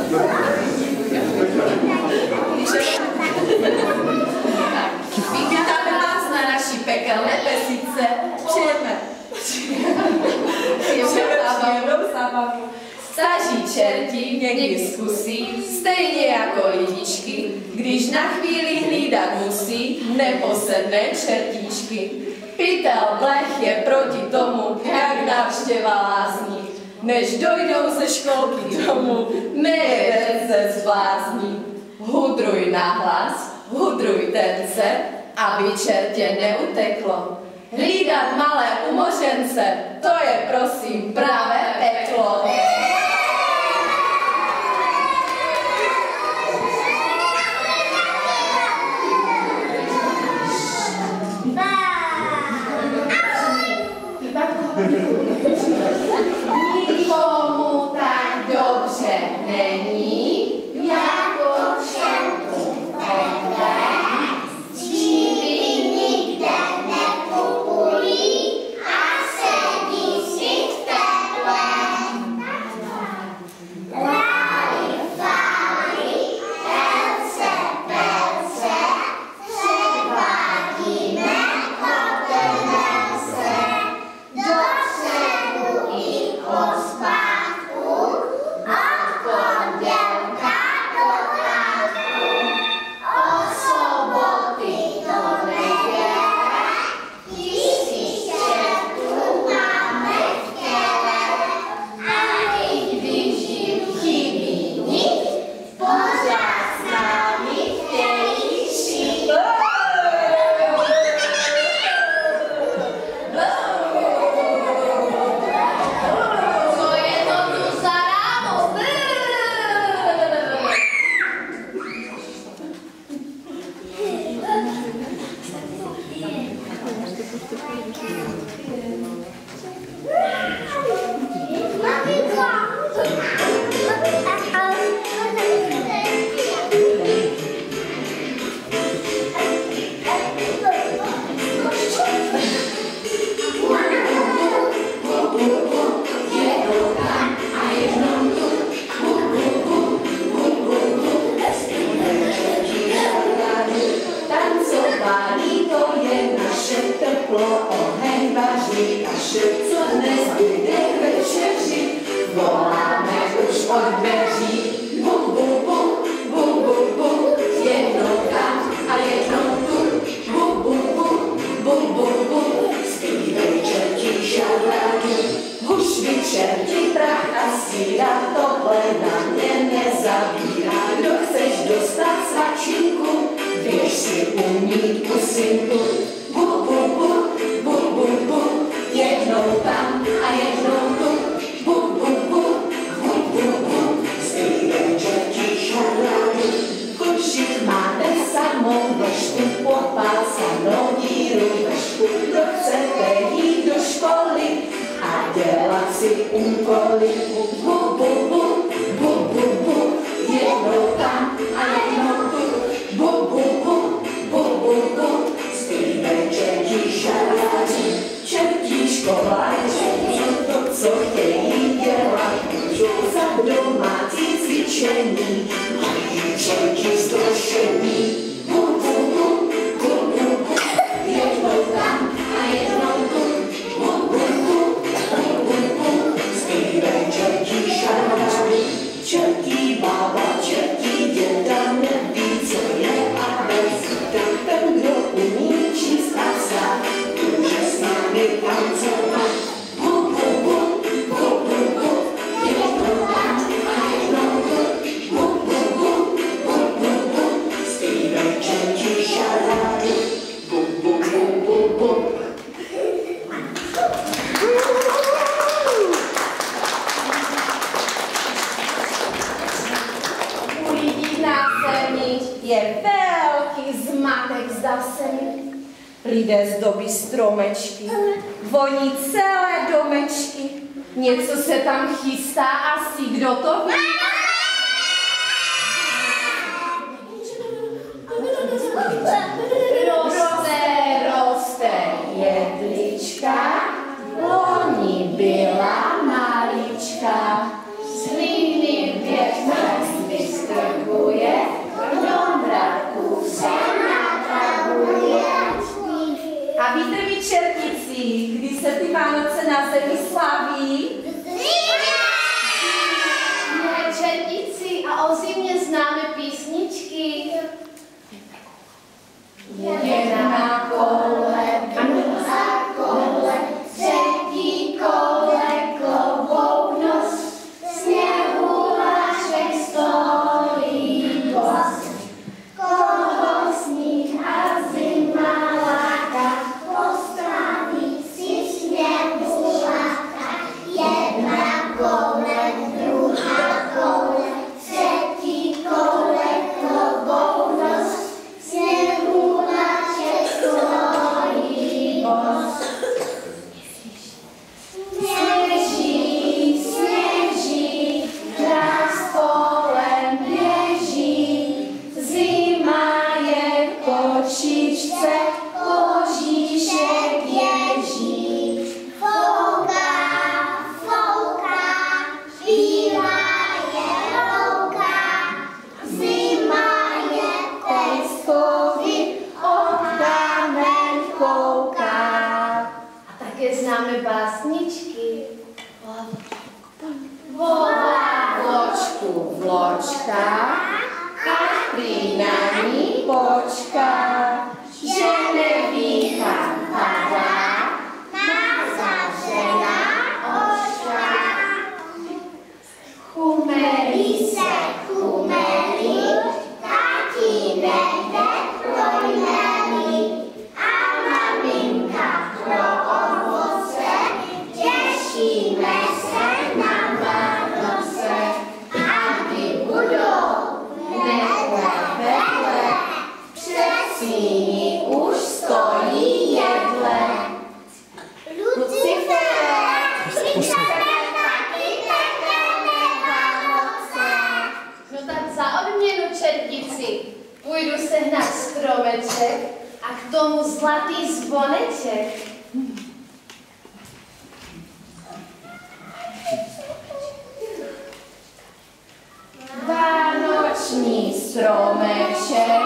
Vítáme vás na naší pekelné pesice. Příjemnou zábavu. Staří čerti někdy zkusí, stejně jako lidičky, když na chvíli hlídat musí, neposedne čertíčky. Pytel Blech je proti tomu, jak návštěva lázní. Než dojdou ze školky domů, nejeden se zblázní. Hudruj nahlas, hudruj tence, aby čertě neuteklo. Hlídat malé umořence, to je prosím pravé peklo. Nikomu tak dobře není, jako čertu pekle. Dívy nikde nekupují a sedí si v teple. Lály, fály, pelce, pelce, předvádíme kotelence. Dopředu i pospátku, od pondělka do pátku, od soboty do neděle, 1000 čertů máme v těle. A i když jim chybí nit, pořád s námi chtějí žít. Co je to tu za rámo? Tancování to je naše teplo, oheň vaří a vše, co nezbyde k večeři. Voláme už od dveří, bu, bu, bu, bu, bu, bu, jednou tam a jednou tu, bu, bu, bu, bu, bu, bu, zpívej čerti šarláky. Huš vy čerti, prach a síra, tohle na mě nezabírá. Kdo chceš dostat svačinku, běž si umít pusinku. Bu, bu, bu, bu, bu, bu, jednou tam a jednou tu, bu, bu, bu, bu, bu, bu, zpívej čerti šarláky. Košík máte samou vešku, popásanou díru vešku. Kdo chcete jít do školy a dělat si úkoly, bu, bu, bu, bu, bu, bu, jednou tam a jednou tu, bu, bu, bu, bu, bu, bu, zpívej čerti šarláci. Čertí školáci, to, co chtějí dělat, můžou za domácí cvičení, mají čerti zdošení. Bu, bu, bu, bu, bu, bu, jednou tam a jednou tu, bu, bu, bu, bu, bu, bu, zpívej čerti šarláci. Čertí bába, čertí děda, neví, co je a nezítra. Ten, kdo umí číst a psát, může s námi tancovat. Bu, bu, bu, bu, bu, bu, jednou tam a jednou tu, bu, bu, bu, bu, bu, bu, zpívej čerti šarláky. Bu, bu, bu, bu, bu. U lidí na zemi je velký zmatek, zdá se mi. Lidé zdobí stromečky, voní celé domečky. Něco se tam chystá, asi kdo to ví? Roste jedlička, loni byla malička. Z hlíny běh trošku vločka a pri nami počka, že nevýcham padá, má zavřená očka. Chumeli se, chumeli, tatínek jde plojmený a maminka pro ovoce, těšíme se na Vánoce. A kdy budou vedle, před síni už stojí jedle. Lucifere, připravme taky pekelné Vánoce. No tak za odměnu, čertici, půjdu sehnat stromeček a k tomu zlatý zvoneček. Vánoční stromeček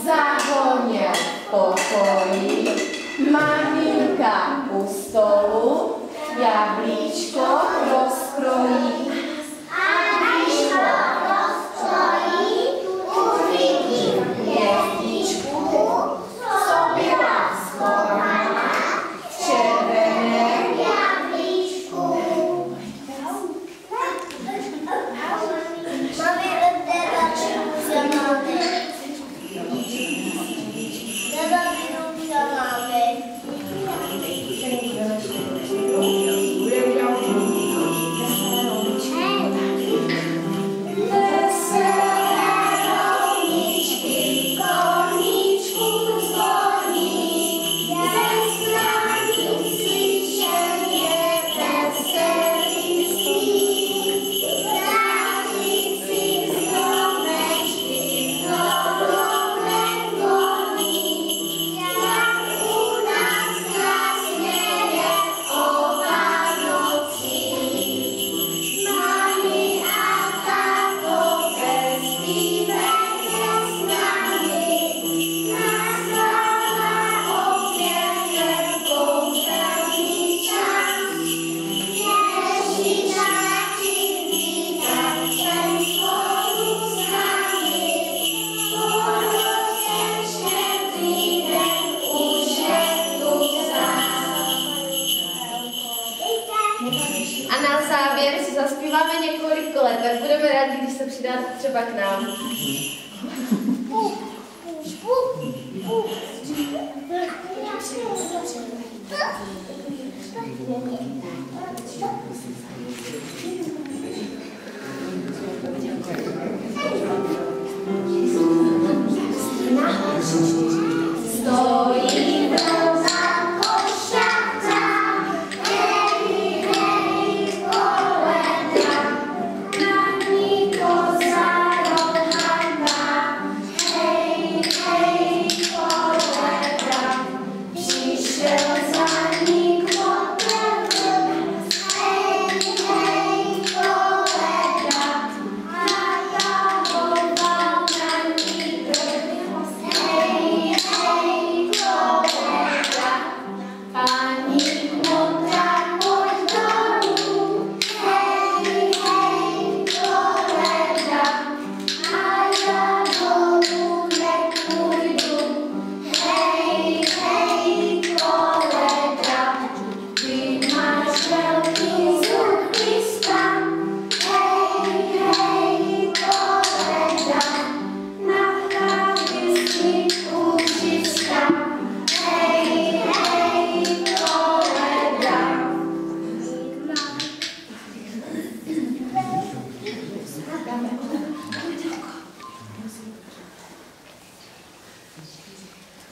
zavoněl v pokoji, maminka u stolu jablíčko rozkrojí. A když ho rozkrojí, uvidím hvězdičku, co byla schovaná v červeném jablíčku. A na závěr si zaspíváme několik kolet, tak budeme rádi, když se přidáte třeba k nám. Stojí velká košata, hej, hej, koleda, na ní koza rohatá, hej, hej, koleda, přišel za ní kotel, hej, hej, koleda, a ta volal na ní drv, hej, hej, koleda, paní modrá pojď dolů, hej, hej, koleda, a já dolů nepůjdu, hej, hej, koleda, ty máš velký zub místa, hej, hej, koleda, na hlavě smítku čista, hej, hej, koleda.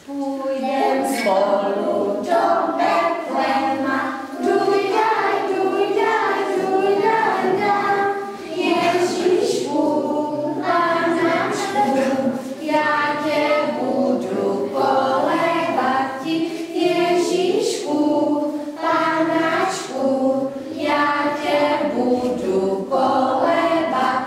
Půjdem spolu do Betlema, dujdaj, dujdaj, dujdaj, daj, Ježíšku, Pánačku, já tě budu kolébati, Ježíšku, Pánačku, já tě budu kolébat,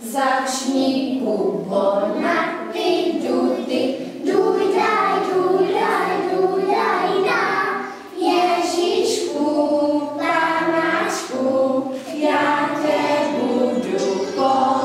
začni kuponat ty duty, dujdaj, dujdaj, dujdaj, daj, Ježíšku, Pánačku, já tě budu kolébat.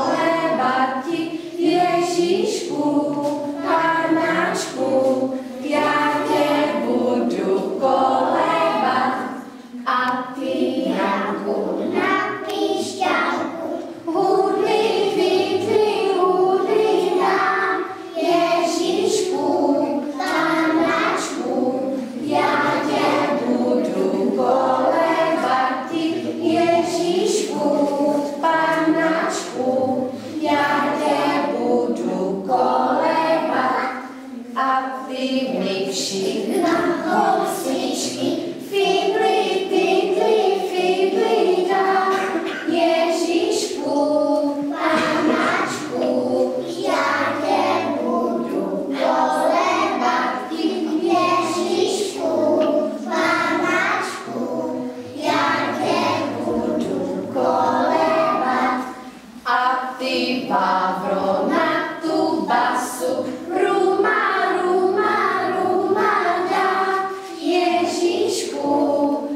ty, Vavro, na tú basu. Ruma, ruma, ruma, dá. Ježišku,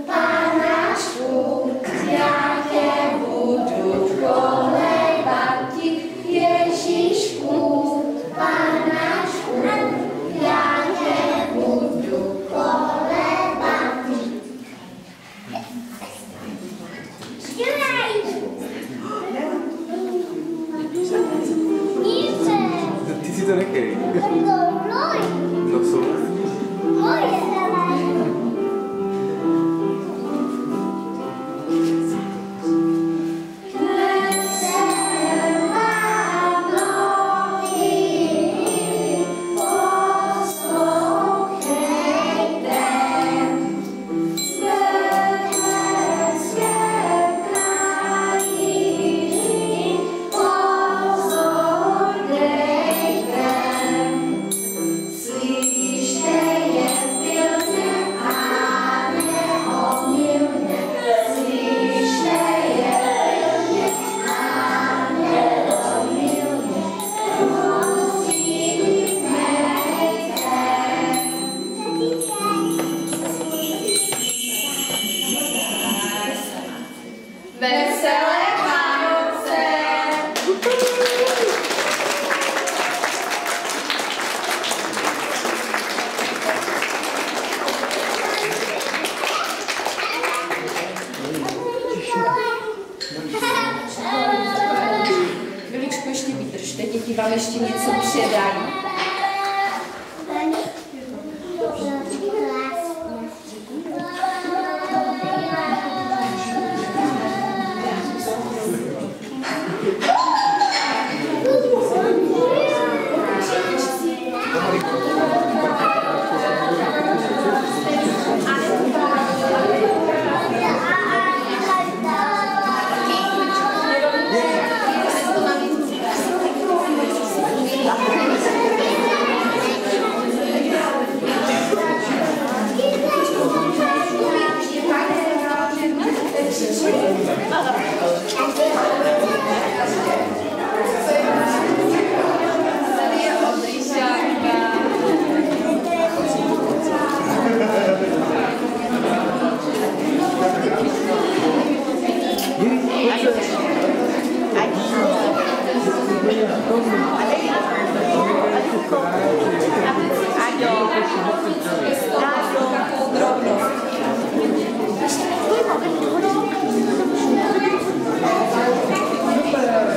Panáčku, ja te budu kolebati. Ježišku, Panáčku, ja te budu kolebati. Ty si to nechej. No sú. Veselé Vánoce! Chviličku ještě vydržte, děti vám ještě něco předají. Ai,